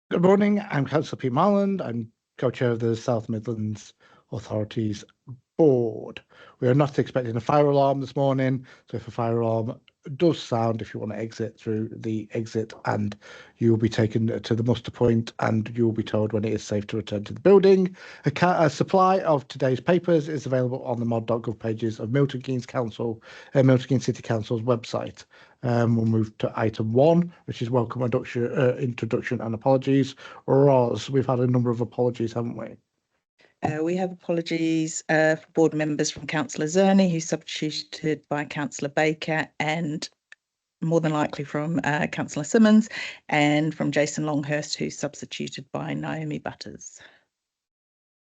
Good morning, I'm Councillor Pete Marland. I'm co-chair of the South Midlands Authorities Board. We are not expecting a fire alarm this morning, so if a fire alarm does sound, if you want to exit through the exit, and you will be taken to the muster point and you will be told when it is safe to return to the building. A supply of today's papers is available on the mod.gov pages of Milton Keynes Milton Keynes City Council's website. We'll move to item 1, which is welcome introduction and apologies. Roz, we've had a number of apologies, haven't we? We have apologies for board members from Councillor Zerny, who's substituted by Councillor Baker, and more than likely from Councillor Simmons, and from Jason Longhurst, who's substituted by Naomi Butters.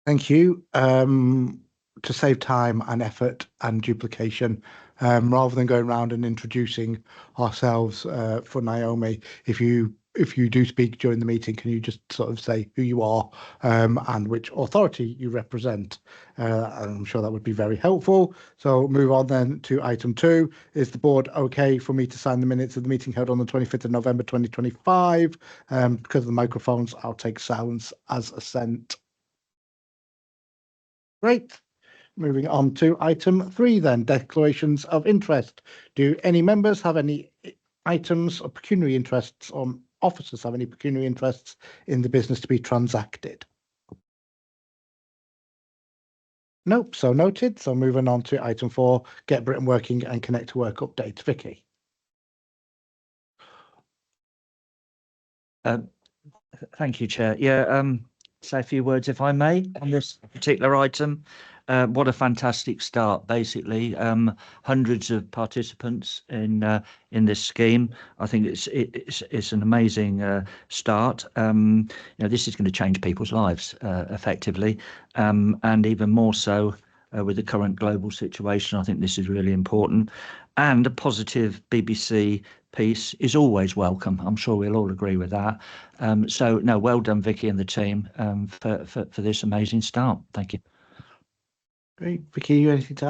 Thank you. To save time and effort and duplication, rather than going around and introducing ourselves for Naomi, if you do speak during the meeting, can you just sort of say who you are and which authority you represent? I'm sure that would be very helpful. So move on then to item 2. Is the board okay for me to sign the minutes of the meeting held on the 25th of November 2025? Because of the microphones, I'll take silence as assent. Great. Moving on to item 3 then, declarations of interest. Do any members have any items of pecuniary interests, or officers have any pecuniary interests in the business to be transacted? Nope, so noted. So moving on to item 4, Get Britain Working and Connect to Work update. Vicky. Thank you, Chair. Yeah, say a few words, if I may, on this particular item. What a fantastic start, basically. Hundreds of participants in this scheme. I think it's an amazing start. This is going to change people's lives effectively, and even more so with the current global situation. I think this is really important. And a positive BBC piece is always welcome. I'm sure we'll all agree with that. So, no, well done, Vicky and the team, for this amazing start. Thank you. Great. Vicky, you anything to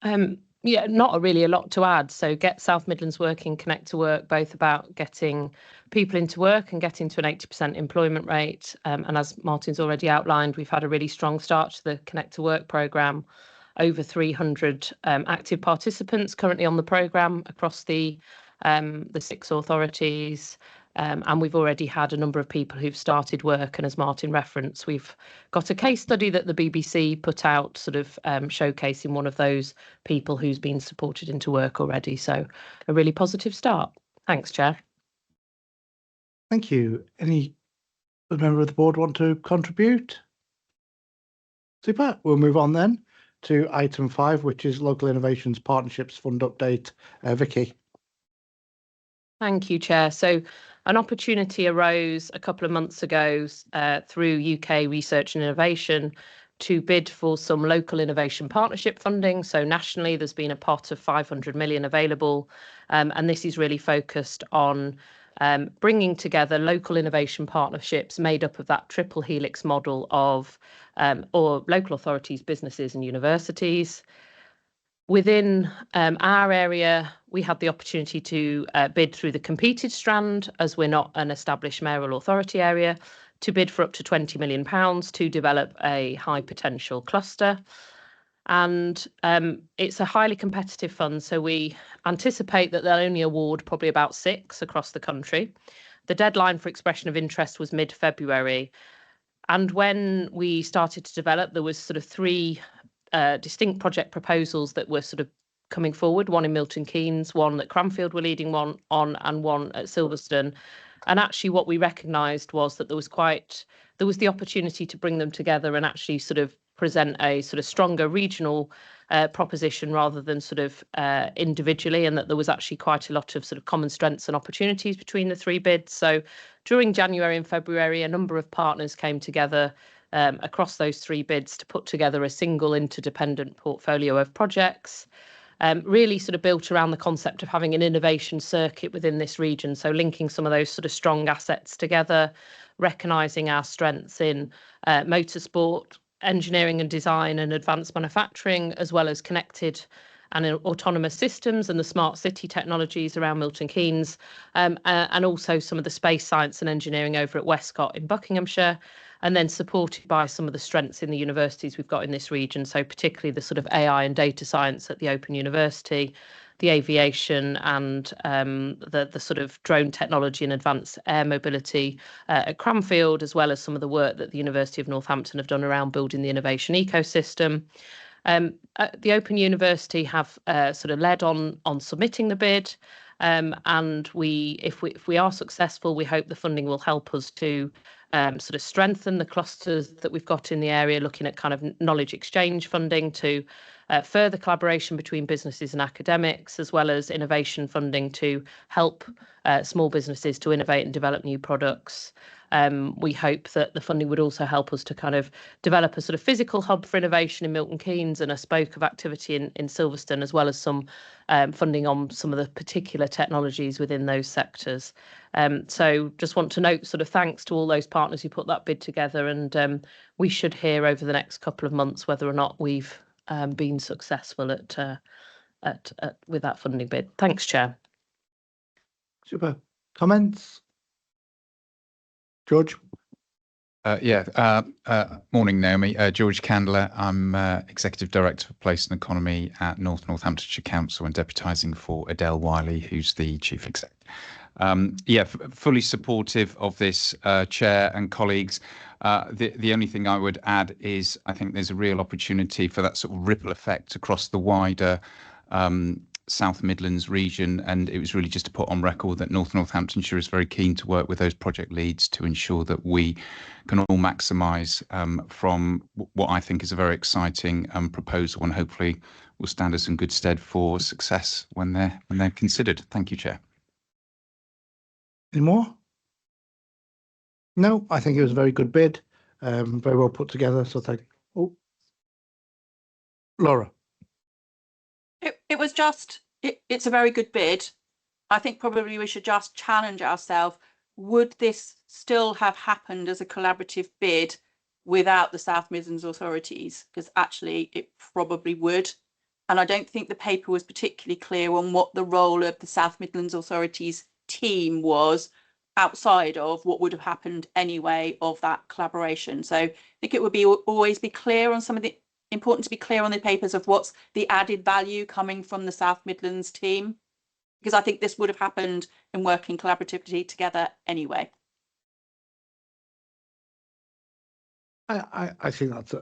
add? Yeah, not really a lot to add. So Get South Midlands Working, Connect to Work, both about getting people into work and getting to an 80% employment rate. And as Martin's already outlined, we've had a really strong start to the Connect to Work programme. Over 300 active participants currently on the programme across the 6 authorities. And we've already had a number of people who've started work. And as Martin referenced, we've got a case study that the BBC put out, sort of showcasing one of those people who's been supported into work already. So a really positive start. Thanks, Chair. Thank you. Any member of the board want to contribute? Super. We'll move on then to item 5, which is Local Innovations Partnerships Fund update. Vicky. Thank you, Chair. So an opportunity arose a couple of months ago through UK Research and Innovation to bid for some local innovation partnership funding. So nationally, there's been a pot of 500 million available, and this is really focused on bringing together local innovation partnerships made up of that triple helix model of or local authorities, businesses and universities. Within our area, we had the opportunity to bid through the competed strand, as we're not an established mayoral authority area, to bid for up to £20 million to develop a high potential cluster. And it's a highly competitive fund, so we anticipate that they'll only award probably about 6 across the country. The deadline for expression of interest was mid-February. And when we started to develop, there was sort of 3 distinct project proposals that were sort of coming forward, one in Milton Keynes, one that Cranfield were leading one on, and one at Silverstone. And actually what we recognised was that there was the opportunity to bring them together and actually sort of present a sort of stronger regional proposition rather than sort of individually, and that there was actually quite a lot of sort of common strengths and opportunities between the 3 bids. So during January and February, a number of partners came together across those 3 bids to put together a single interdependent portfolio of projects, really sort of built around the concept of having an innovation circuit within this region. So linking some of those sort of strong assets together, recognising our strengths in motorsport, engineering and design and advanced manufacturing, as well as connected and autonomous systems and the smart city technologies around Milton Keynes, and also some of the space science and engineering over at Westcott in Buckinghamshire, and then supported by some of the strengths in the universities we've got in this region. So particularly the sort of AI and data science at the Open University, the aviation and the sort of drone technology and advanced air mobility at Cranfield, as well as some of the work that the University of Northampton have done around building the innovation ecosystem. The Open University have sort of led on submitting the bid, and if we are successful, we hope the funding will help us to sort of strengthen the clusters that we've got in the area, looking at kind of knowledge exchange funding to further collaboration between businesses and academics, as well as innovation funding to help small businesses to innovate and develop new products. We hope that the funding would also help us to kind of develop a sort of physical hub for innovation in Milton Keynes and a spoke of activity in Silverstone, as well as some funding on some of the particular technologies within those sectors. So just want to note sort of thanks to all those partners who put that bid together, and we should hear over the next couple of months whether or not we've been successful with that funding bid. Thanks, Chair. Super. Comments? George? Morning, Naomi. George Candler. I'm Executive Director for Place and Economy at North Northamptonshire Council and deputising for Adele Wiley, who's the Chief Exec. Fully supportive of this, Chair and colleagues. The only thing I would add is I think there's a real opportunity for that sort of ripple effect across the wider South Midlands region, and it was really just to put on record that North Northamptonshire is very keen to work with those project leads to ensure that we can all maximise from what I think is a very exciting proposal, and hopefully will stand us in good stead for success when they're considered. Thank you, Chair. Any more? No, I think it was a very good bid, very well put together. So thank you. Oh, Laura. It was just, it's a very good bid. I think probably we should just challenge ourselves. Would this still have happened as a collaborative bid without the South Midlands authorities? Because actually it probably would. And I don't think the paper was particularly clear on what the role of the South Midlands authorities team was outside of what would have happened anyway of that collaboration. So I think it would be always be clear on some of the important to be clear on the papers of what's the added value coming from the South Midlands team, because I think this would have happened in working collaboratively together anyway. I think that's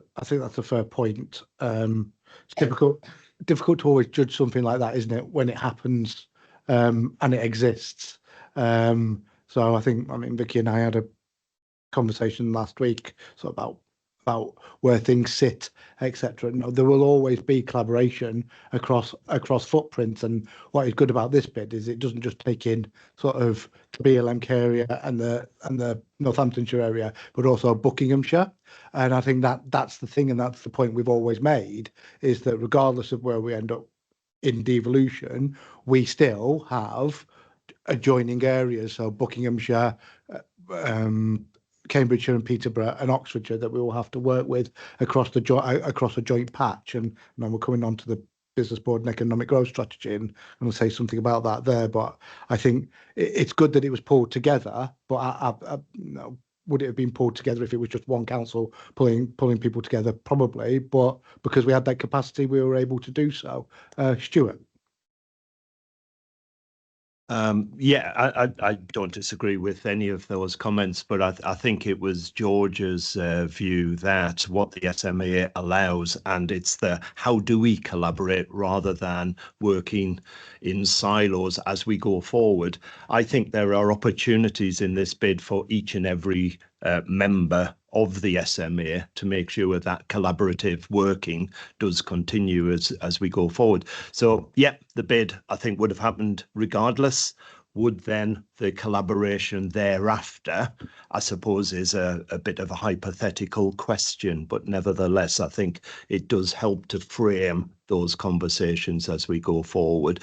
a fair point. It's difficult to always judge something like that, isn't it, when it happens and it exists. So I mean, Vicky and I had a conversation last week sort of about where things sit, etc. No, there will always be collaboration across footprints, and what is good about this bid is it doesn't just take in sort of the BLMK area and the Northamptonshire area, but also Buckinghamshire. And I think that's the thing, and that's the point we've always made, is that regardless of where we end up in devolution, we still have adjoining areas, so Buckinghamshire, Cambridgeshire and Peterborough and Oxfordshire, that we will have to work with across a joint patch. And we're coming on to the Business Board and Economic Growth Strategy, and I'm going to say something about that there. But I think it's good that it was pulled together. But would it have been pulled together if it was just one council pulling people together? Probably. But because we had that capacity, we were able to do so. Stuart. I don't disagree with any of those comments, but I think it was George's view that what the SMA allows, and it's the how do we collaborate rather than working in silos as we go forward. I think there are opportunities in this bid for each and every member of the SMA to make sure that collaborative working does continue as we go forward. So, the bid, I think, would have happened regardless. Would then the collaboration thereafter, I suppose, is a bit of a hypothetical question, but nevertheless, I think it does help to frame those conversations as we go forward.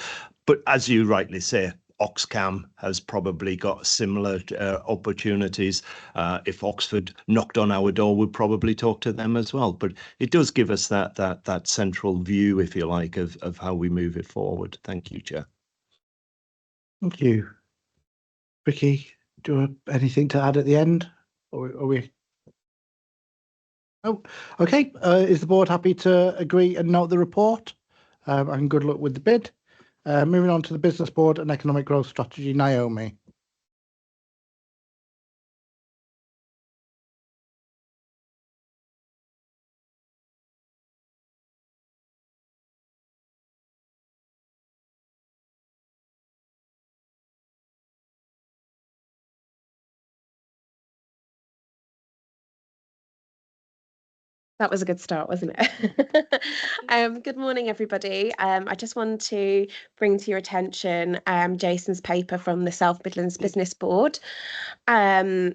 But as you rightly say, Oxcam has probably got similar opportunities. If Oxford knocked on our door, we'd probably talk to them as well. But it does give us that central view, if you like, of how we move it forward. Thank you, Chair. Thank you. Vicky, do you have anything to add at the end? Or are we? Oh, okay. Is the board happy to agree and note the report? And good luck with the bid. Moving on to the business board and economic growth strategy, Naomi. That was a good start, wasn't it? Good morning, everybody. I just want to bring to your attention Jason's paper from the South Midlands Business Board. As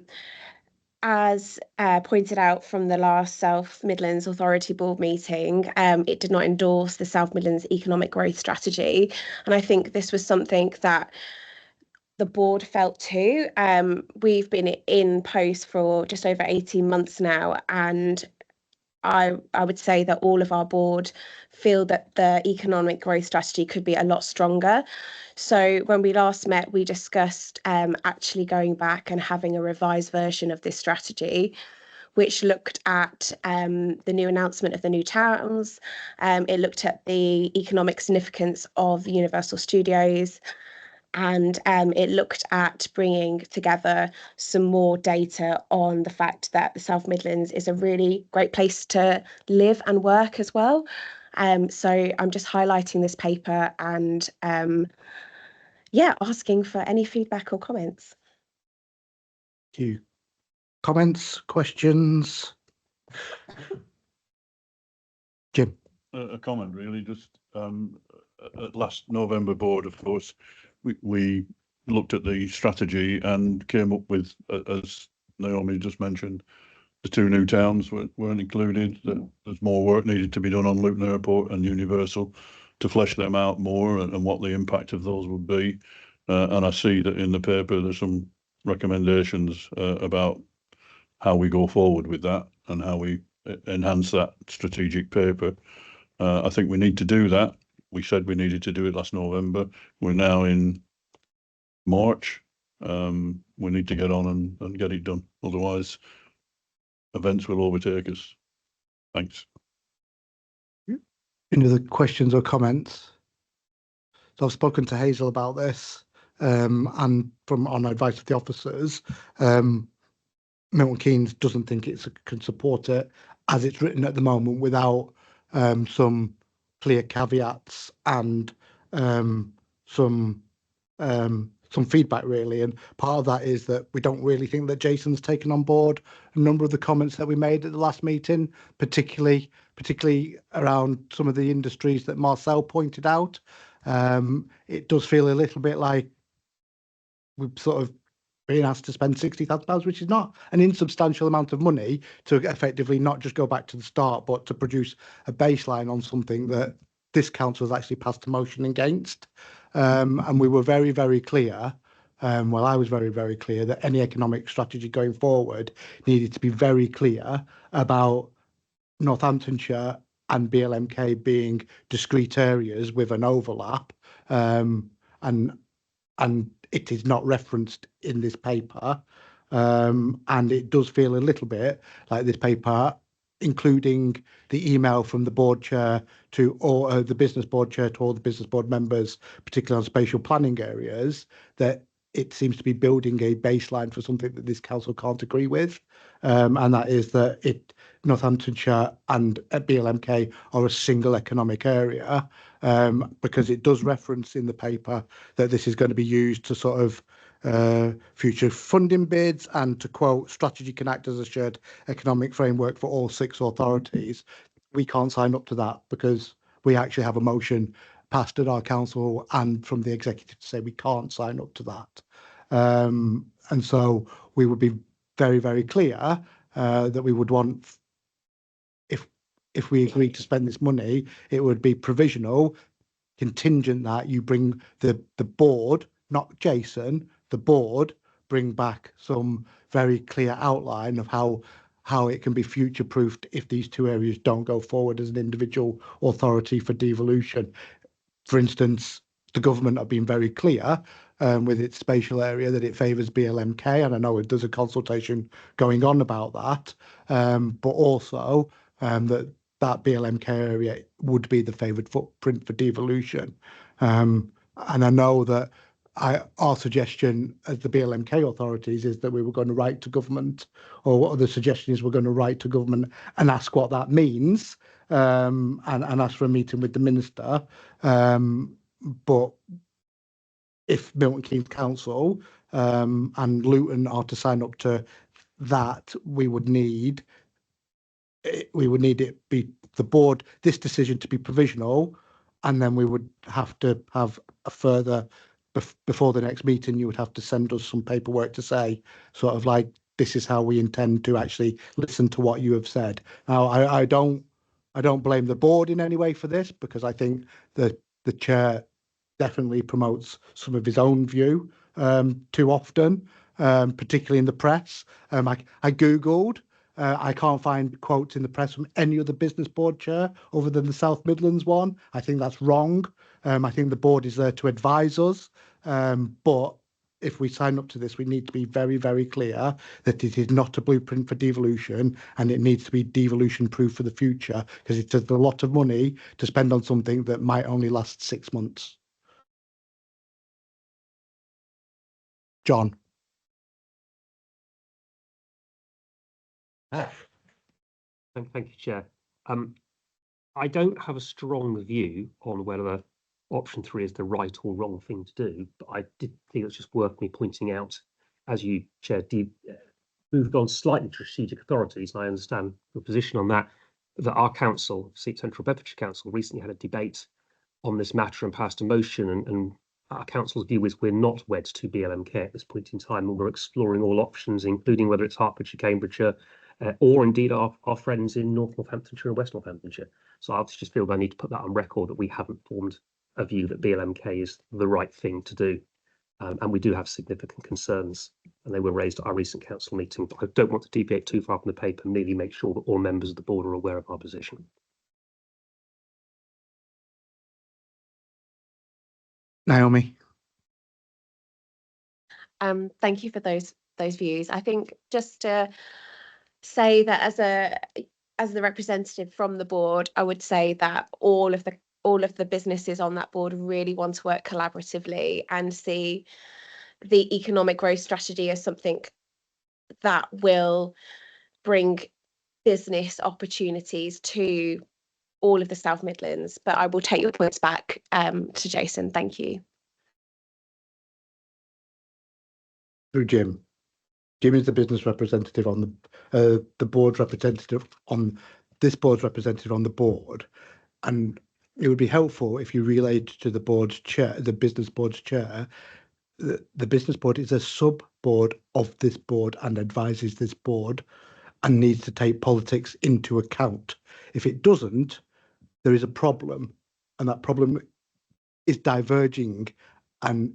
pointed out from the last South Midlands Authority Board meeting, it did not endorse the South Midlands Economic Growth Strategy. And I think this was something that the board felt too. We've been in post for just over 18 months now, and I would say that all of our board feel that the economic growth strategy could be a lot stronger. So when we last met, we discussed actually going back and having a revised version of this strategy, which looked at the new announcement of the new towns. It looked at the economic significance of Universal Studios, and it looked at bringing together some more data on the fact that the South Midlands is a really great place to live and work as well. So I'm just highlighting this paper and asking for any feedback or comments. Thank you. Comments, questions? Jim. A comment really, just at last November board, of course, we looked at the strategy and came up with, as Naomi just mentioned, the two new towns weren't included. That there's more work needed to be done on Luton Airport and Universal to flesh them out more and what the impact of those would be. And I see that in the paper there's some recommendations about how we go forward with that and how we enhance that strategic paper. I think we need to do that. We said we needed to do it last November. We're now in March. We need to get on and get it done. Otherwise, events will overtake us. Thanks. Any other questions or comments? So I've spoken to Hazel about this, and on advice of the officers, Milton Keynes doesn't think it can support it as it's written at the moment without some clear caveats and some feedback really. And part of that is that we don't really think that Jason's taken on board a number of the comments that we made at the last meeting, particularly around some of the industries that Marcel pointed out. It does feel a little bit like we've sort of being asked to spend £60,000, which is not an insubstantial amount of money, to effectively not just go back to the start, but to produce a baseline on something that this council has actually passed a motion against. And we were very, very clear, I was very, very clear that any economic strategy going forward needed to be very clear about Northamptonshire and BLMK being discrete areas with an overlap, and it is not referenced in this paper, and it does feel a little bit like this paper, including the email from the board chair to all the business board chair to all the business board members, particularly on spatial planning areas, that it seems to be building a baseline for something that this council can't agree with, and that is that Northamptonshire and BLMK are a single economic area, because it does reference in the paper that this is going to be used to sort of future funding bids, and to quote, strategy can act as a shared economic framework for all 6 authorities. We can't sign up to that because we actually have a motion passed at our council and from the executive to say we can't sign up to that. And so we would be very, very clear that we would want, if we agree to spend this money, it would be provisional, contingent that you bring the board, not Jason, the board, bring back some very clear outline of how it can be future-proofed if these two areas don't go forward as an individual authority for devolution. For instance, the government have been very clear with its spatial area that it favours BLMK, and I know there's a consultation going on about that, but also that BLMK area would be the favoured footprint for devolution. And I know that our suggestion as the BLMK authorities is that we were going to write to government, or what the suggestion is we're going to write to government and ask what that means, and ask for a meeting with the minister. But if Milton Keynes Council and Luton are to sign up to that, we would need it be the board, this decision to be provisional, and then we would have to have a further, before the next meeting, you would have to send us some paperwork to say, sort of like, this is how we intend to actually listen to what you have said. Now, I don't blame the board in any way for this, because I think that the chair definitely promotes some of his own view too often, particularly in the press. I Googled, I can't find quotes in the press from any other business board chair other than the South Midlands one. I think that's wrong. I think the board is there to advise us, but if we sign up to this, we need to be very, very clear that it is not a blueprint for devolution, and it needs to be devolution proof for the future, because it's a lot of money to spend on something that might only last 6 months. John. Thank you, Chair. I don't have a strong view on whether option 3 is the right or wrong thing to do, but I did think it's just worth me pointing out, as you, Chair, moved on slightly to strategic authorities, and I understand your position on that, that our council, Central Bedfordshire Council, recently had a debate on this matter and passed a motion, and our council's view is we're not wed to BLMK at this point in time, and we're exploring all options, including whether it's Hertfordshire, Cambridgeshire, or indeed our friends in North Northamptonshire and West Northamptonshire. So I just feel I need to put that on record, that we haven't formed a view that BLMK is the right thing to do. And we do have significant concerns, and they were raised at our recent council meeting. But I don't want to deviate too far from the paper, merely make sure that all members of the board are aware of our position. Naomi. Thank you for those views. I think just to say that as the representative from the board, I would say that all of the businesses on that board really want to work collaboratively and see the economic growth strategy as something that will bring business opportunities to all of the South Midlands. But I will take your points back to Jason. Thank you. Through Jim. Jim is the business representative on the board's representative on this board's representative on the board, and it would be helpful if you relayed to the board's chair, the business board's chair, the business board is a sub board of this board and advises this board and needs to take politics into account. If it doesn't, there is a problem, and that problem is diverging, and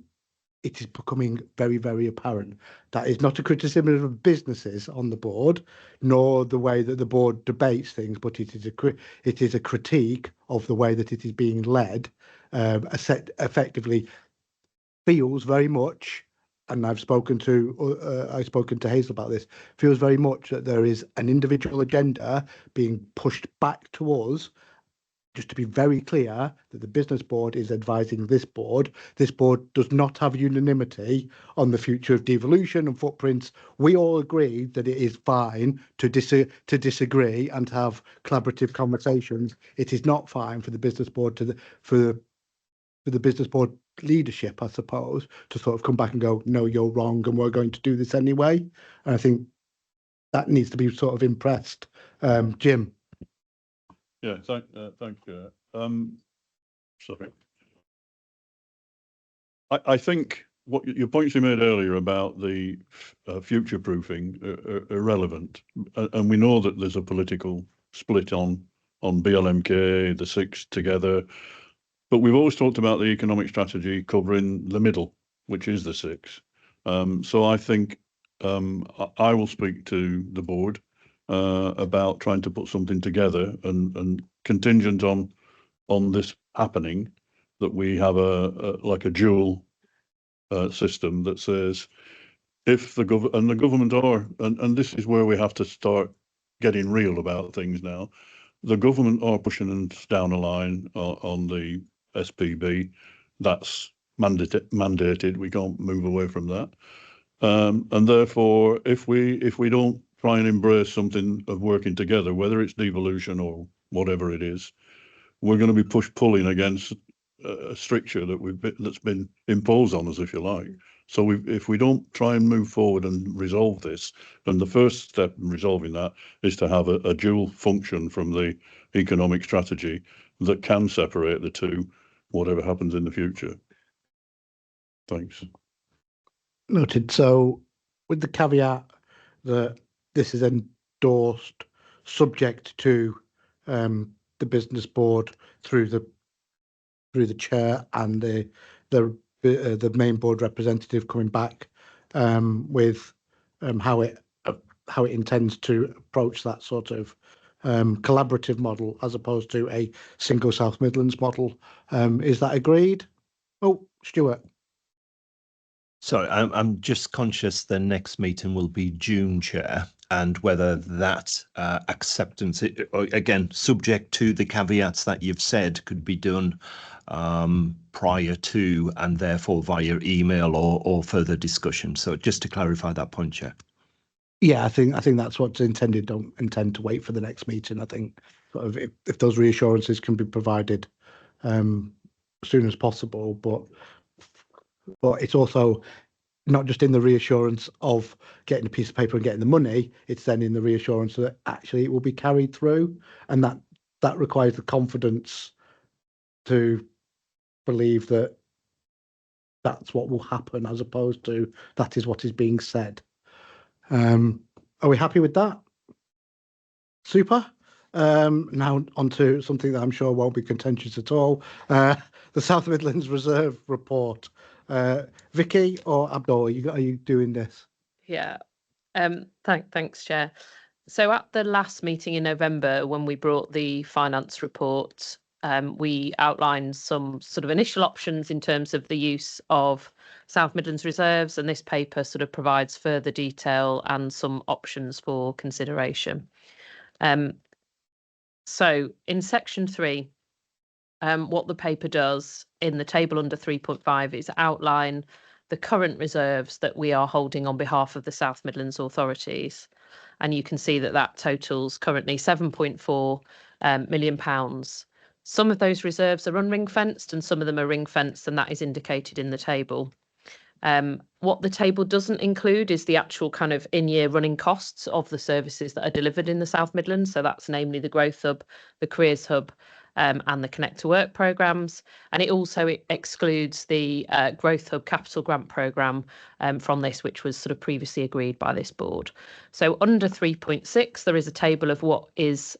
it is becoming very, very apparent. That is not a criticism of businesses on the board, nor the way that the board debates things, but it is a critique of the way that it is being led. Effectively feels very much, and I've spoken to Hazel about this, feels very much that there is an individual agenda being pushed back to us. Just to be very clear that the business board is advising this board. This board does not have unanimity on the future of devolution and footprints. We all agree that it is fine to disagree and to have collaborative conversations. It is not fine for the business board for the business board leadership, I suppose, to sort of come back and go, no, you're wrong, and we're going to do this anyway. And I think that needs to be sort of impressed. Jim. Yeah, thank you. Sorry. I think what your points you made earlier about the future proofing are irrelevant, and we know that there's a political split on BLMK, the six together, but we've always talked about the economic strategy covering the middle, which is the 6th. So I think I will speak to the board about trying to put something together and contingent on this happening, that we have a dual system that says, if the government are, and this is where we have to start getting real about things now, the government are pushing us down a line on the SPB. That's mandated. We can't move away from that. And therefore, if we don't try and embrace something of working together, whether it's devolution or whatever it is, we're going to be pulling against a stricture that's been imposed on us, if you like. So if we don't try and move forward and resolve this, then the first step in resolving that is to have a dual function from the economic strategy that can separate the two, whatever happens in the future. Thanks. Noted. So with the caveat that this is endorsed subject to the business board through the chair and the main board representative coming back with how it intends to approach that sort of collaborative model as opposed to a single South Midlands model. Is that agreed? Oh, Stuart. Sorry, I'm just conscious the next meeting will be June, Chair, and whether that acceptance, again, subject to the caveats that you've said, could be done prior to and therefore via email or further discussion. So just to clarify that point, Chair. Yeah, I think that's what's intended. Don't intend to wait for the next meeting. I think sort of if those reassurances can be provided as soon as possible, but it's also not just in the reassurance of getting a piece of paper and getting the money, it's then in the reassurance that actually it will be carried through, and that requires the confidence to believe that that's what will happen, as opposed to that is what is being said. Are we happy with that? Super. Now on to something that I'm sure won't be contentious at all. The South Midlands Reserve Report. Vicky or Abdul, are you doing this? Yeah. Thanks, Chair. So at the last meeting in November, when we brought the finance report, we outlined some sort of initial options in terms of the use of South Midlands reserves, and this paper sort of provides further detail and some options for consideration. So in section 3, what the paper does in the table under 3.5 is outline the current reserves that we are holding on behalf of the South Midlands authorities. And you can see that totals currently £7.4 million. Some of those reserves are unring fenced and some of them are ring fenced, and that is indicated in the table. What the table doesn't include is the actual kind of in-year running costs of the services that are delivered in the South Midlands. So that's namely the Growth Hub, the Careers Hub, and the Connect to Work programmes. And it also excludes the Growth Hub Capital Grant programme from this, which was sort of previously agreed by this board. So under 3.6, there is a table of what is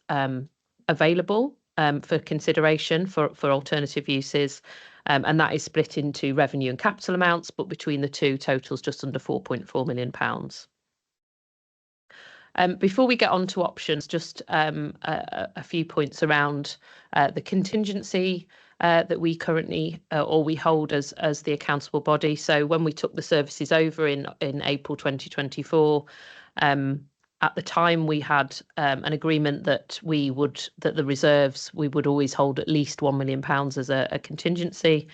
available for consideration for alternative uses. And that is split into revenue and capital amounts, but between the two totals just under £4.4 million. Before we get on to options, just a few points around the contingency that we currently or we hold as the accountable body. So when we took the services over in April 2024, at the time we had an agreement that the reserves we would always hold at least £1 million as a contingency.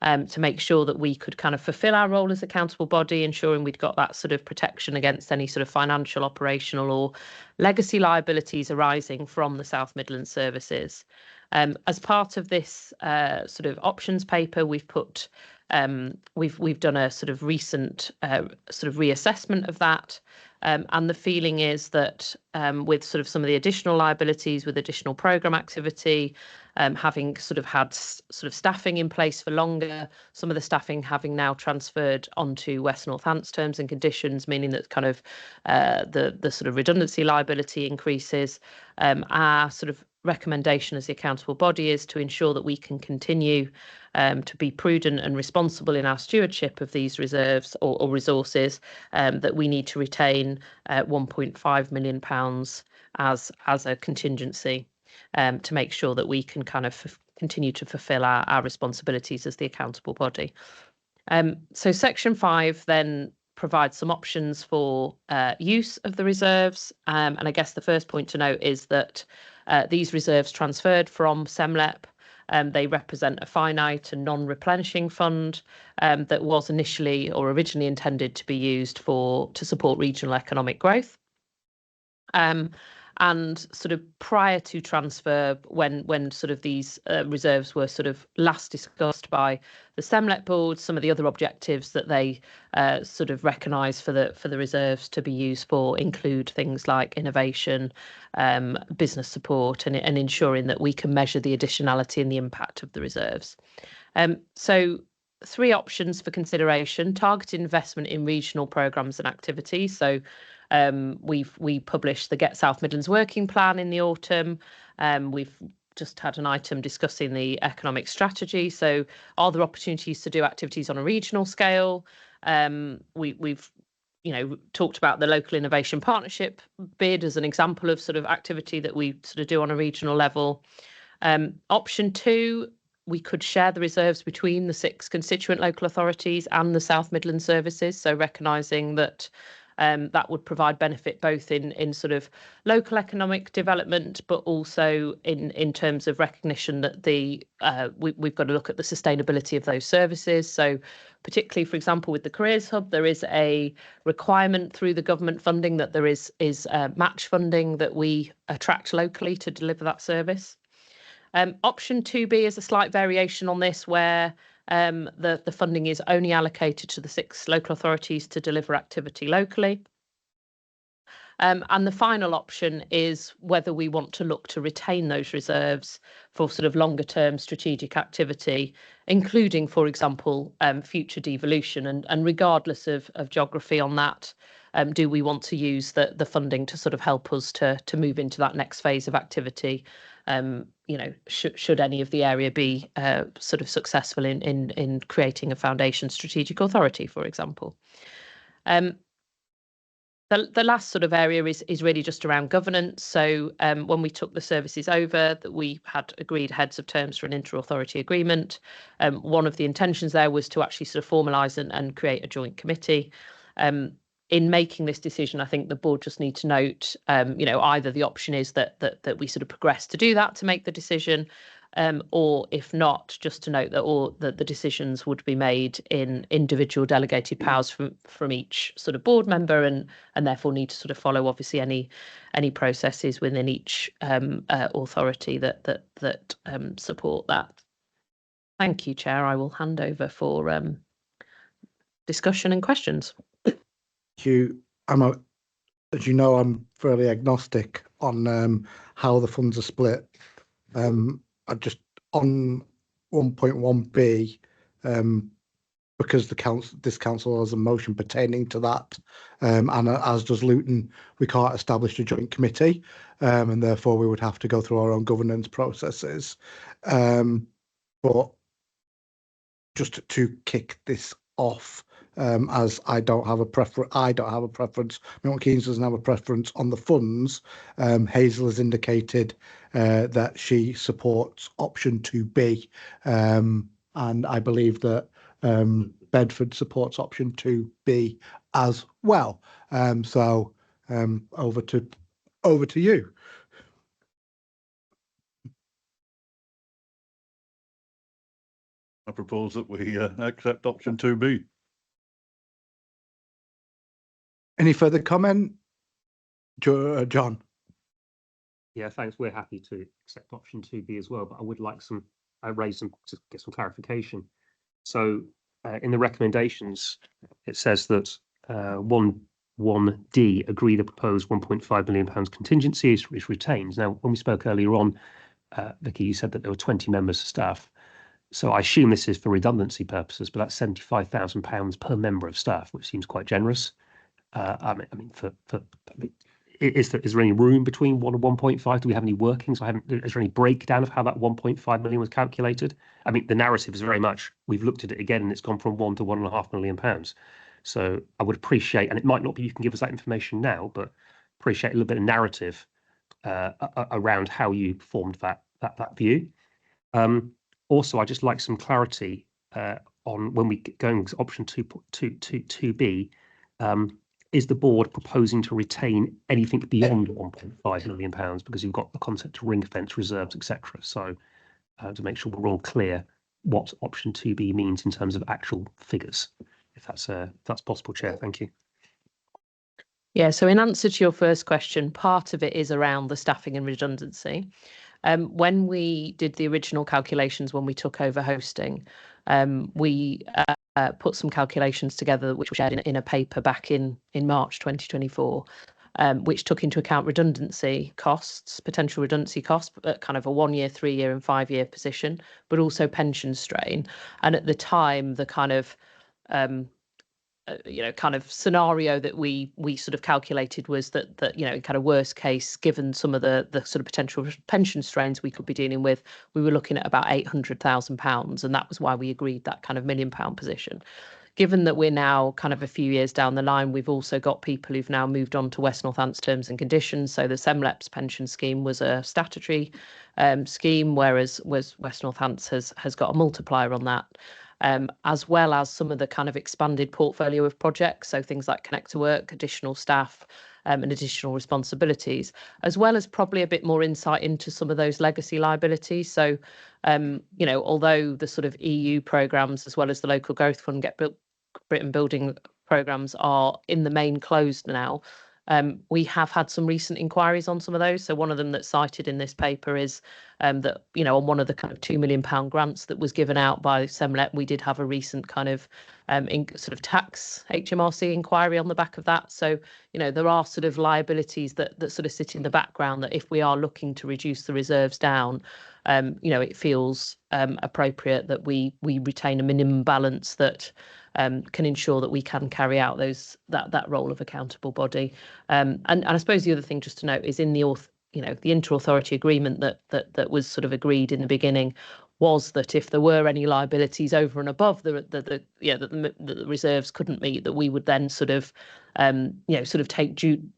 To make sure that we could kind of fulfil our role as accountable body, ensuring we'd got that sort of protection against any sort of financial, operational or legacy liabilities arising from the South Midlands services. As part of this sort of options paper, we've put we've done a sort of recent sort of reassessment of that. And the feeling is that with sort of some of the additional liabilities, with additional programme activity, having sort of had sort of staffing in place for longer, some of the staffing having now transferred onto West Northants terms and conditions, meaning that kind of the sort of redundancy liability increases, our sort of recommendation as the accountable body is to ensure that we can continue to be prudent and responsible in our stewardship of these reserves or resources, that we need to retain £1.5 million as a contingency to make sure that we can kind of continue to fulfil our responsibilities as the accountable body. So Section 5 then provides some options for use of the reserves. And I guess the first point to note is that these reserves transferred from SEMLEP, they represent a finite and non-replenishing fund that was initially or originally intended to be used to support regional economic growth. And sort of prior to transfer, when sort of these reserves were sort of last discussed by the SEMLEP board, some of the other objectives that they sort of recognise for the reserves to be used for include things like innovation, business support, and ensuring that we can measure the additionality and the impact of the reserves. So 3 options for consideration: targeted investment in regional programmes and activities. So we published the Get South Midlands Working Plan in the autumn. We've just had an item discussing the economic strategy. So are there opportunities to do activities on a regional scale? We've talked about the local innovation partnership bid as an example of sort of activity that we sort of do on a regional level. Option 2, we could share the reserves between the 6 constituent local authorities and the South Midlands services. So recognising that that would provide benefit both in sort of local economic development, but also in terms of recognition that we've got to look at the sustainability of those services. So particularly, for example, with the Careers Hub, there is a requirement through the government funding that there is match funding that we attract locally to deliver that service. Option 2B is a slight variation on this, where the funding is only allocated to the 6 local authorities to deliver activity locally. And the final option is whether we want to look to retain those reserves for sort of longer term strategic activity, including, for example, future devolution. And regardless of geography on that, do we want to use the funding to sort of help us to move into that next phase of activity? Should any of the area be sort of successful in creating a foundation strategic authority, for example. The last sort of area is really just around governance. So when we took the services over, that we had agreed heads of terms for an inter-authority agreement. One of the intentions there was to actually sort of formalise and create a joint committee. In making this decision, I think the board just need to note, either the option is that we sort of progress to do that to make the decision, or if not, just to note that the decisions would be made in individual delegated powers from each sort of board member, and therefore need to sort of follow obviously any processes within each authority that support that. Thank you, Chair. I will hand over for discussion and questions. As you know, I'm fairly agnostic on how the funds are split. I just on 1.1b, because this council has a motion pertaining to that, and as does Luton, we can't establish a joint committee, and therefore we would have to go through our own governance processes. But just to kick this off, as I don't have a preference. Milton Keynes doesn't have a preference on the funds. Hazel has indicated that she supports option 2B, and I believe that Bedford supports option 2B as well. So over to you. I propose that we accept option 2B. Any further comment, John? Yeah, thanks. We're happy to accept option 2B as well, but I would like to get some clarification. So in the recommendations, it says that 1.1d, agree the proposed £1.5 million contingency is retained. Now, when we spoke earlier on, Vicky, you said that there were 20 members of staff. So I assume this is for redundancy purposes, but that's £75,000 per member of staff, which seems quite generous. is there any room between 1 and 1.5? Do we have any workings? Is there any breakdown of how that 1.5 million was calculated? I mean, the narrative is very much, we've looked at it again and it's gone from 1 to 1.5 million pounds. So I would appreciate, and it might not be you can give us that information now, but appreciate a little bit of narrative around how you formed that view. Also, I'd just like some clarity on when we going to option 2B. Is the board proposing to retain anything beyond 1.5 million pounds, because you've got the concept of ring fence reserves, etc. So to make sure we're all clear what option 2B means in terms of actual figures, if that's possible, Chair. Thank you. Yeah, so in answer to your first question, part of it is around the staffing and redundancy. When we did the original calculations when we took over hosting, we put some calculations together which were shared in a paper back in March 2024, which took into account redundancy costs, potential redundancy costs, at kind of a 1 year, 3 year and 5 year position, but also pension strain. And at the time, the kind of kind of scenario that we sort of calculated was that in kind of worst case, given some of the sort of potential pension strains we could be dealing with, we were looking at about £800,000, and that was why we agreed that kind of £1 million position. Given that we're now kind of a few years down the line, we've also got people who've now moved on to West Northants terms and conditions. So the SEMLEP's pension scheme was a statutory scheme, whereas West Northants has got a multiplier on that. As well as some of the kind of expanded portfolio of projects, so things like Connect to Work, additional staff and additional responsibilities, as well as probably a bit more insight into some of those legacy liabilities. So, although the sort of EU programmes as well as the local growth fund Get Britain Building programmes are in the main closed now, we have had some recent inquiries on some of those. So one of them that's cited in this paper is that, on one of the kind of £2 million grants that was given out by SEMLEP, we did have a recent kind of sort of tax HMRC inquiry on the back of that. So, there are sort of liabilities that sort of sit in the background that if we are looking to reduce the reserves down, it feels appropriate that we retain a minimum balance that can ensure that we can carry out that role of accountable body. And I suppose the other thing just to note is in the inter-authority agreement that was sort of agreed in the beginning was that if there were any liabilities over and above that the reserves couldn't meet, that we would then sort of take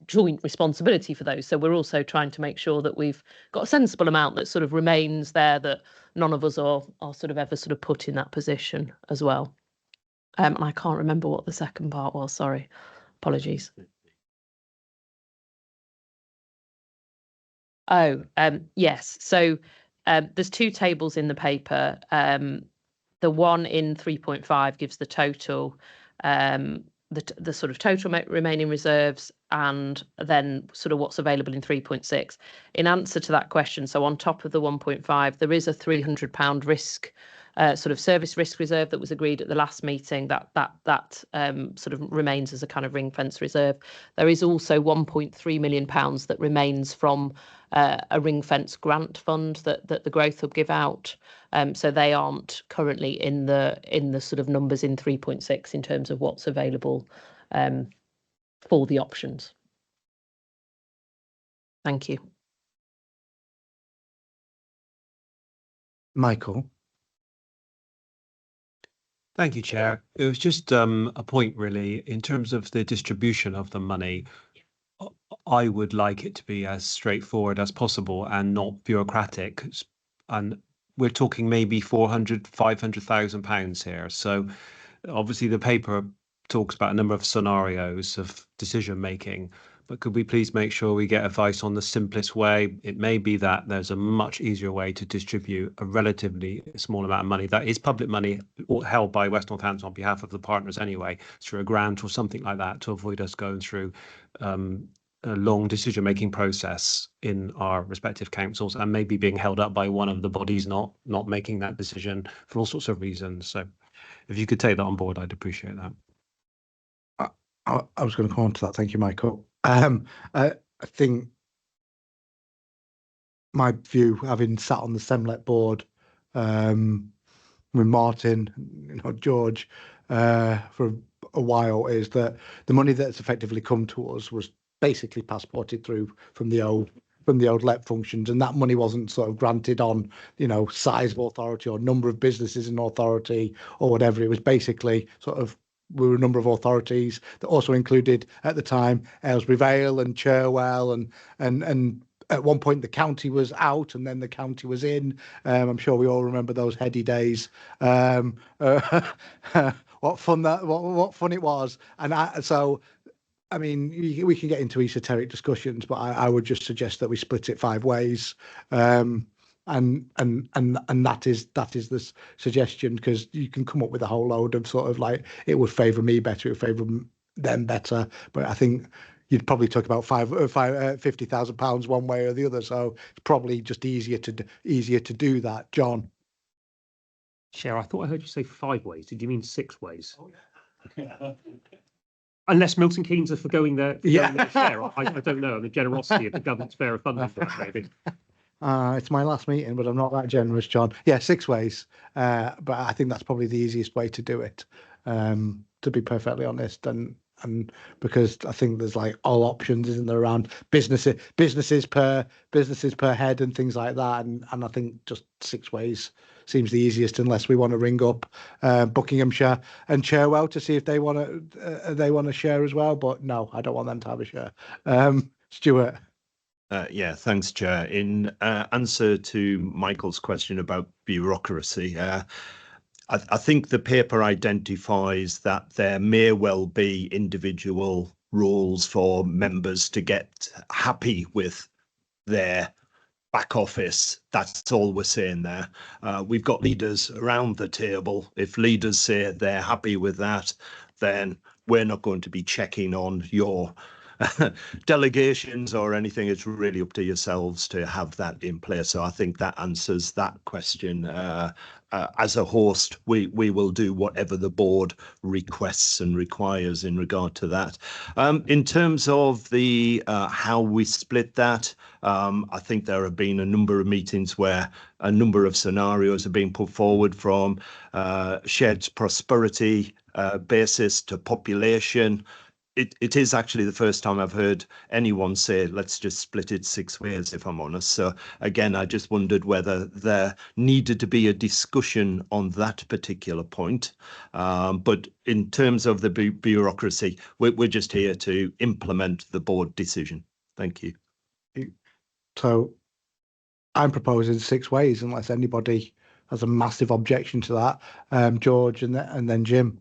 joint responsibility for those. So we're also trying to make sure that we've got a sensible amount that sort of remains there, that none of us are sort of ever sort of put in that position as well. And I can't remember what the second part was. Sorry, apologies. Oh, yes. So there's two tables in the paper. The one in 3.5 gives the total, the sort of total remaining reserves, and then sort of what's available in 3.6. In answer to that question, so on top of the 1.5, there is a £300 risk. Sort of service risk reserve that was agreed at the last meeting, that sort of remains as a kind of ring fence reserve. There is also £1.3 million that remains from a ring fence grant fund that the growth will give out. So they aren't currently in the sort of numbers in 3.6 in terms of what's available for the options. Thank you. Michael. Thank you, Chair. It was just a point really in terms of the distribution of the money. I would like it to be as straightforward as possible and not bureaucratic. And we're talking maybe £500,000 here. So obviously the paper talks about a number of scenarios of decision making, but could we please make sure we get advice on the simplest way? It may be that there's a much easier way to distribute a relatively small amount of money that is public money held by West Northants on behalf of the partners anyway, through a grant or something like that, to avoid us going through a long decision-making process in our respective councils and maybe being held up by one of the bodies not making that decision for all sorts of reasons. So if you could take that on board, I'd appreciate that. I was going to come on to that. Thank you, Michael. I think my view, having sat on the SEMLEP board with Martin, George, for a while, is that the money that's effectively come to us was basically passported through from the old LEP functions, and that money wasn't sort of granted on, you know, size of authority or number of businesses in authority or whatever. It was basically sort of, we were a number of authorities that also included at the time Aylesbury Vale and Cherwell, and at one point the county was out and then the county was in. I'm sure we all remember those heady days. What fun what fun it was. And I mean, we can get into esoteric discussions, but I would just suggest that we split it 5 ways, and that is the suggestion, because you can come up with a whole load of sort of like, it would favour me better, it would favour them better, but I think you'd probably talk about £50,000 one way or the other, so it's probably just easier to do that. John. Chair, I thought I heard you say 5 ways. Did you mean 6 ways? Oh, yeah. Unless Milton Keynes are forgoing their Yeah. share. I don't know. The generosity of the government's fair funding, maybe. It's my last meeting, but I'm not that generous, John. Yeah, 6 ways. But I think that's probably the easiest way to do it, to be perfectly honest. And because I think there's like all options, isn't there, around businesses per head and things like that. And I think just 6 ways seems the easiest, unless we want to ring up Buckinghamshire and Cherwell to see if they want to share as well. But no, I don't want them to have a share. Stuart. Yeah, thanks, Chair. In answer to Michael's question about bureaucracy, I think the paper identifies that there may well be individual rules for members to get happy with their back office. That's all we're saying there. We've got leaders around the table. If leaders say they're happy with that, then we're not going to be checking on your delegations or anything. It's really up to yourselves to have that in place. So I think that answers that question. As a host, we will do whatever the board requests and requires in regard to that. In terms of the how we split that, I think there have been a number of meetings where a number of scenarios have been put forward, from shared prosperity basis to population. It is actually the first time I've heard anyone say, let's just split it 6 ways, if I'm honest. So again, I just wondered whether there needed to be a discussion on that particular point. But in terms of the bureaucracy, we're just here to implement the board decision. Thank you. So I'm proposing 6 ways, unless anybody has a massive objection to that. George and then Jim.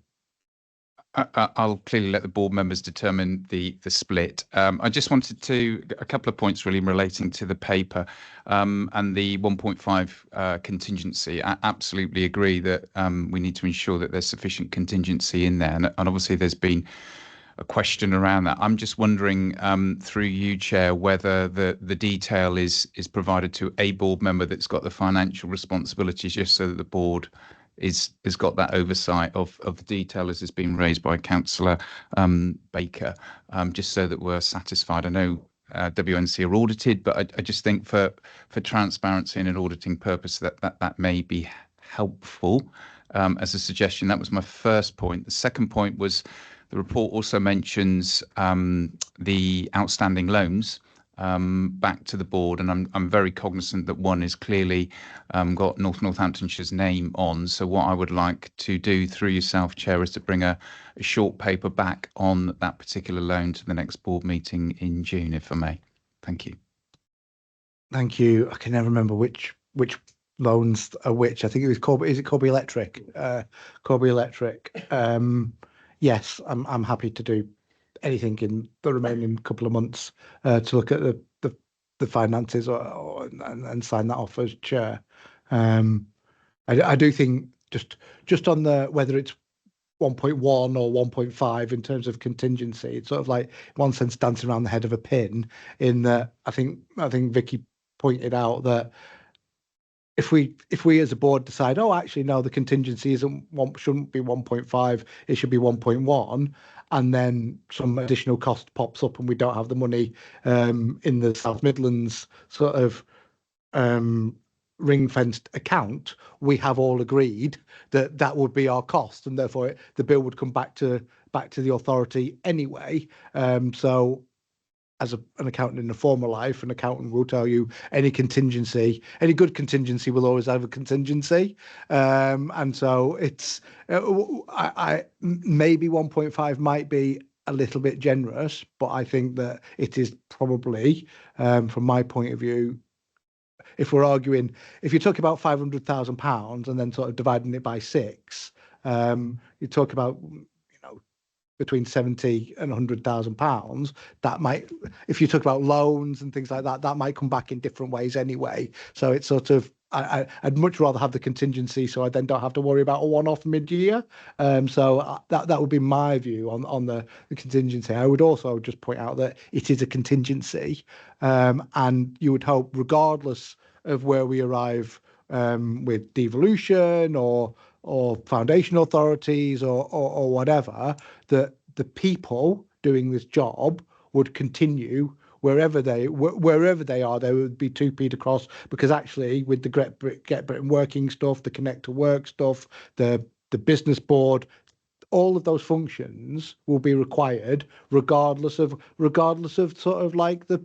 I'll clearly let the board members determine the split. I just wanted a couple of points really relating to the paper and the 1.5 contingency. I absolutely agree that we need to ensure that there's sufficient contingency in there, and obviously there's been a question around that. I'm just wondering, through you, Chair, whether the detail is provided to a board member that's got the financial responsibilities, just so that the board has got that oversight of the detail as has been raised by Councillor Baker, just so that we're satisfied. I know WNC are audited, but I just think for transparency and an auditing purpose that may be helpful as a suggestion. That was my first point. The second point was the report also mentions the outstanding loans back to the board, and I'm very cognizant that one is clearly got Northamptonshire's name on. So what I would like to do through yourself, Chair, is to bring a short paper back on that particular loan to the next board meeting in June, if I may. Thank you. Thank you. I can never remember which loans are which. I think it was Corby. Is it Corby Electric? Corby Electric. Yes, I'm happy to do anything in the remaining couple of months to look at the finances and sign that off as chair. I do think just on the whether it's 1.1 or 1.5 in terms of contingency, it's sort of like, in one sense, dancing around the head of a pin, in that I think Vicky pointed out that if we as a board decide, oh, actually no, the contingency shouldn't be 1.5, it should be 1.1, and then some additional cost pops up and we don't have the money in the South Midlands sort of ring-fenced account, we have all agreed that would be our cost, and therefore the bill would come back to the authority anyway. So as an accountant in a former life, an accountant will tell you any good contingency will always have a contingency. And so it's, maybe 1.5 might be a little bit generous, but I think that it is probably, from my point of view, if we're arguing, if you talk about £500,000 and then sort of dividing it by 6, you talk about, between 70 and £100,000. That might, if you talk about loans and things like that, that might come back in different ways anyway. So it's sort of, I'd much rather have the contingency, so I then don't have to worry about a one-off mid-year. So that would be my view on the contingency. I would also just point out that it is a contingency, and you would hope, regardless of where we arrive with devolution or foundation authorities or whatever, that the people doing this job would continue wherever they are. They would be 2P'd across, because actually with the Get Britain Working stuff, the Connect to Work stuff, the business board, all of those functions will be required regardless of sort of like the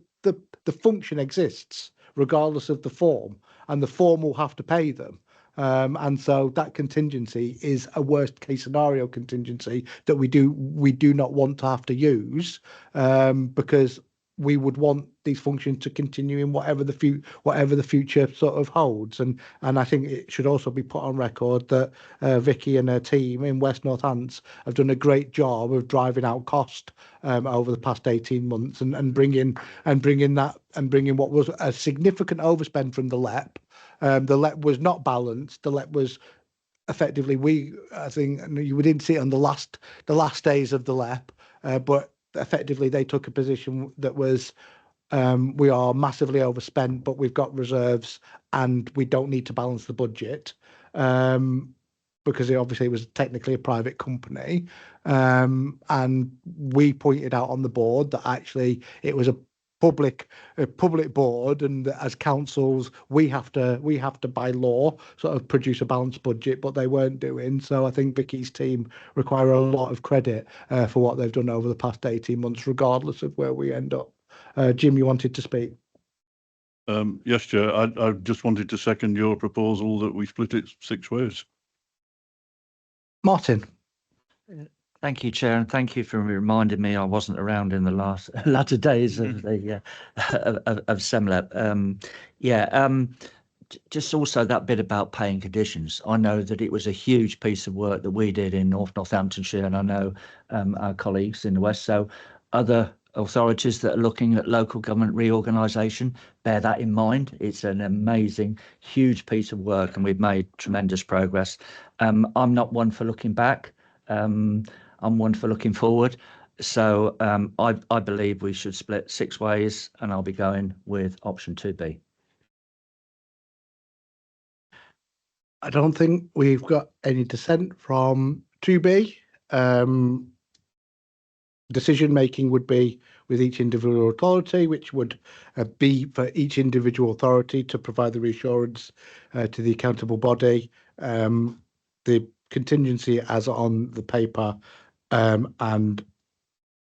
function exists, regardless of the form, and the form will have to pay them. And so that contingency is a worst case scenario contingency that we do not want to have to use, because we would want these functions to continue in whatever the future sort of holds. And I think it should also be put on record that Vicky and her team in West Northants have done a great job of driving out cost over the past 18 months and bringing what was a significant overspend from the LEP. The LEP was not balanced. The LEP was effectively, I think we didn't see it on the last days of the LEP, but effectively they took a position that was, we are massively overspent, but we've got reserves and we don't need to balance the budget, because it was technically a private company. And we pointed out on the board that actually it was a public board, and as councils we have to by law sort of produce a balanced budget, but they weren't doing so. I think Vicky's team require a lot of credit for what they've done over the past 18 months, regardless of where we end up. Jim, you wanted to speak? Yes, Chair. I just wanted to second your proposal that we split it 6 ways. Martin. Thank you, Chair, and thank you for reminding me I wasn't around in the latter days of the of SEMLEP. Just also that bit about paying conditions. I know that it was a huge piece of work that we did in Northamptonshire, and I know our colleagues in the West. So other authorities that are looking at local government reorganisation, bear that in mind. It's an amazing, huge piece of work, and we've made tremendous progress. I'm not one for looking back. I'm one for looking forward. So I believe we should split 6 ways, and I'll be going with option 2B. I don't think we've got any dissent from 2B. Decision making would be with each individual authority, which would be for each individual authority to provide the reassurance to the accountable body. The contingency as on the paper, and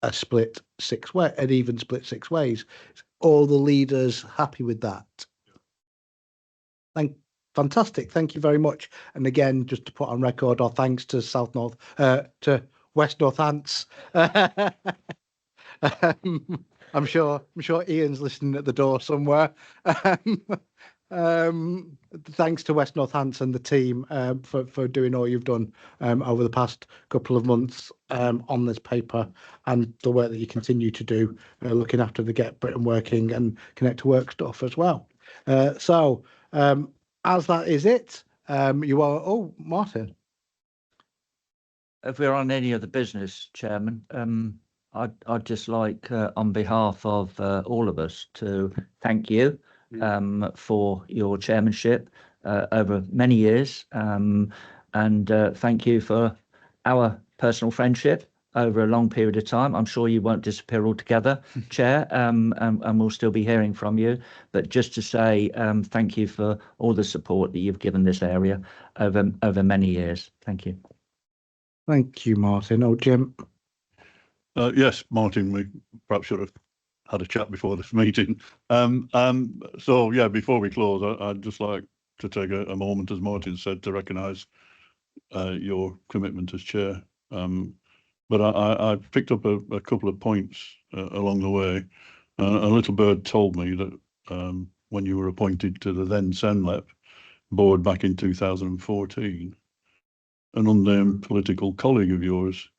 a split 6 way, an even split 6 ways. All the leaders happy with that? Fantastic. Thank you very much. And again, just to put on record, our thanks to to West Northants. I'm sure Ian's listening at the door somewhere. Thanks to West Northants and the team for doing all you've done over the past couple of months on this paper, and the work that you continue to do looking after the Get Britain Working and Connect to Work stuff as well. So as that is it, you are, Martin. If we're on any other business, Chairman, I'd just like, on behalf of all of us, to thank you for your chairmanship over many years, and thank you for our personal friendship over a long period of time. I'm sure you won't disappear altogether, Chair, and we'll still be hearing from you. But just to say thank you for all the support that you've given this area over many years. Thank you. Thank you, Martin. Jim. Yes, Martin, we perhaps should have had a chat before this meeting. So yeah, before we close, I'd just like to take a moment, as Martin said, to recognise your commitment as chair. But I picked up a couple of points along the way. A little bird told me that when you were appointed to the then SENLEP board back in 2014, an unnamed political colleague of yours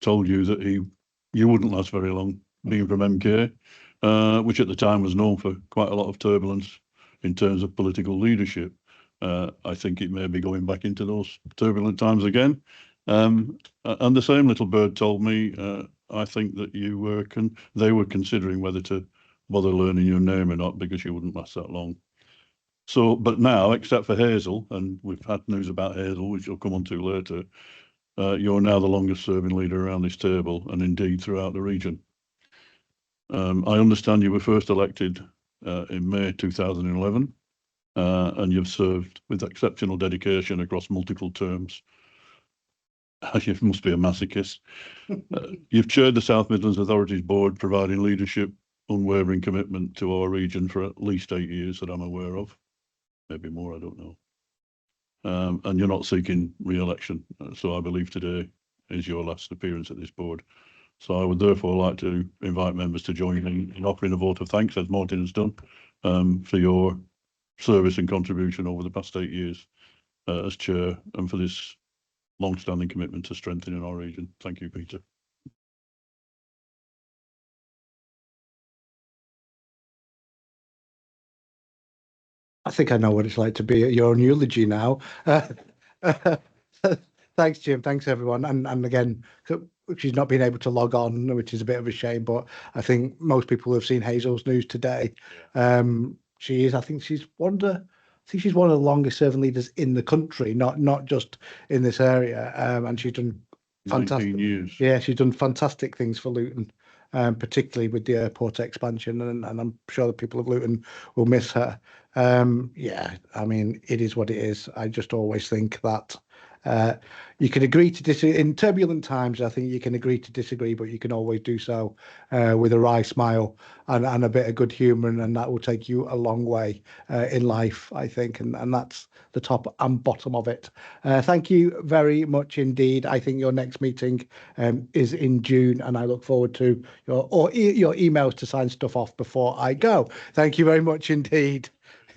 told you that you wouldn't last very long being from MK, which at the time was known for quite a lot of turbulence in terms of political leadership. I think it may be going back into those turbulent times again. And the same little bird told me, I think that they were considering whether to bother learning your name or not, because you wouldn't last that long. So, but now, except for Hazel, and we've had news about Hazel, which I'll come on to later, you're now the longest serving leader around this table, and indeed throughout the region. I understand you were first elected in May 2011, and you've served with exceptional dedication across multiple terms. You must be a masochist. You've chaired the South Midlands Authorities Board, providing leadership, unwavering commitment to our region for at least 8 years that I'm aware of. Maybe more, I don't know. And you're not seeking re-election. So I believe today is your last appearance at this board. So I would therefore like to invite members to join in offering a vote of thanks, as Martin has done, for your service and contribution over the past 8 years as chair, and for this long-standing commitment to strengthening our region. Thank you, Peter. I think I know what it's like to be at your own eulogy now. Thanks, Jim. Thanks, everyone. And again, she's not been able to log on, which is a bit of a shame, but I think most people have seen Hazel's news today. Yeah. I think she's one of the longest serving leaders in the country, not just in this area. And she's done fantastic 19 years. Yeah, she's done fantastic things for Luton, particularly with the airport expansion, and I'm sure the people of Luton will miss her. Yeah, I mean, it is what it is. I just always think that you can agree to disagree in turbulent times. I think you can agree to disagree, but you can always do so with a wry smile and a bit of good humour, and that will take you a long way in life, I think, and that's the top and bottom of it. Thank you very much indeed. I think your next meeting is in June, and I look forward to your emails to sign stuff off before I go. Thank you very much indeed.